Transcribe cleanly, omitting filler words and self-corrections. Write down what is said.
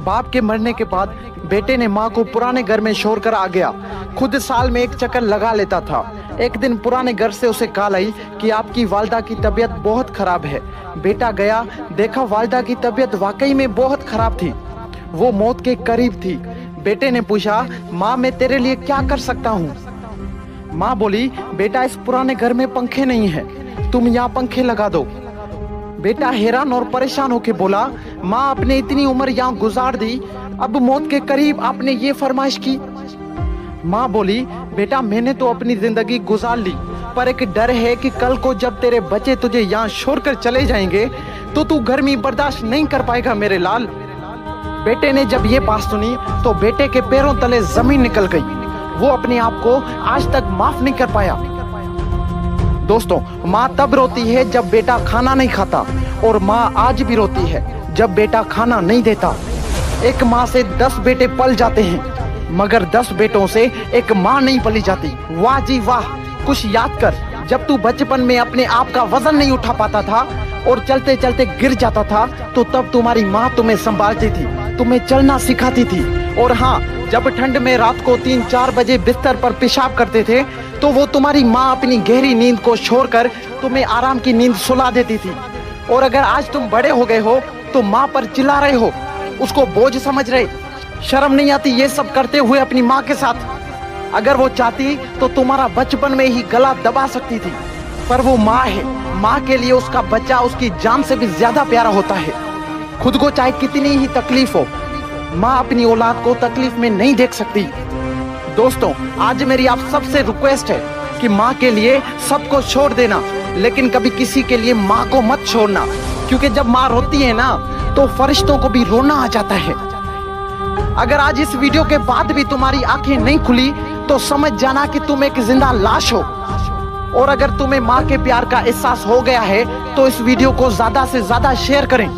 बाप के मरने के बाद बेटे ने माँ को पुराने घर में छोड़ कर आ गया। खुद साल में एक चक्कर लगा लेता था। एक दिन पुराने घर से उसे कॉल आई कि आपकी वालिदा की तबीयत बहुत खराब है। बेटा गया, देखा वालिदा की तबीयत वाकई में बहुत खराब थी, वो मौत के करीब थी। बेटे ने पूछा, माँ मैं तेरे लिए क्या कर सकता हूँ? माँ बोली, बेटा इस पुराने घर में पंखे नहीं है, तुम यहाँ पंखे लगा दो। बेटा हैरान और परेशान होकर बोला, माँ आपने इतनी उम्र यहाँ गुजार दी, अब मौत के करीब आपने ये फरमाइश की। माँ बोली, बेटा मैंने तो अपनी जिंदगी गुजार ली, पर एक डर है कि कल को जब तेरे बच्चे तुझे यहाँ छोड़कर चले जाएंगे तो तू गर्मी बर्दाश्त नहीं कर पाएगा मेरे लाल। बेटे ने जब ये बात सुनी तो बेटे के पैरों तले जमीन निकल गई। वो अपने आप को आज तक माफ नहीं कर पाया। दोस्तों, माँ तब रोती है जब बेटा खाना नहीं खाता, और माँ आज भी रोती है जब बेटा खाना नहीं देता। एक माँ से 10 बेटे पल जाते हैं, मगर 10 बेटों से एक माँ नहीं पली जाती। वाह जी वाह। कुछ याद कर, जब तू बचपन में अपने आप का वजन नहीं उठा पाता था और चलते चलते गिर जाता था, तो तब तुम्हारी माँ तुम्हें संभालती थी, तुम्हें चलना सिखाती थी। और हाँ, जब ठंड में रात को 3-4 बजे बिस्तर पर पेशाब करते थे तो वो तुम्हारी माँ अपनी गहरी नींद को छोड़कर तुम्हें आराम की नींद सुला देती थी। और अगर आज तुम बड़े हो गए हो तो माँ पर चिल्ला रहे हो, उसको बोझ समझ रहे, शर्म नहीं आती ये सब करते हुए अपनी माँ के साथ? अगर वो चाहती तो तुम्हारा बचपन में ही गला दबा सकती थी, पर वो माँ है। माँ के लिए उसका बच्चा उसकी जान से भी ज्यादा प्यारा होता है। खुद को चाहे कितनी ही तकलीफ हो, माँ अपनी औलाद को तकलीफ में नहीं देख सकती। दोस्तों, आज मेरी आप सबसे रिक्वेस्ट है कि माँ के लिए सबको छोड़ देना, लेकिन कभी किसी के लिए माँ को मत छोड़ना, क्योंकि जब माँ रोती है ना तो फरिश्तों को भी रोना आ जाता है। अगर आज इस वीडियो के बाद भी तुम्हारी आंखें नहीं खुली तो समझ जाना कि तुम एक जिंदा लाश हो। और अगर तुम्हें माँ के प्यार का एहसास हो गया है तो इस वीडियो को ज्यादा से ज्यादा शेयर करें।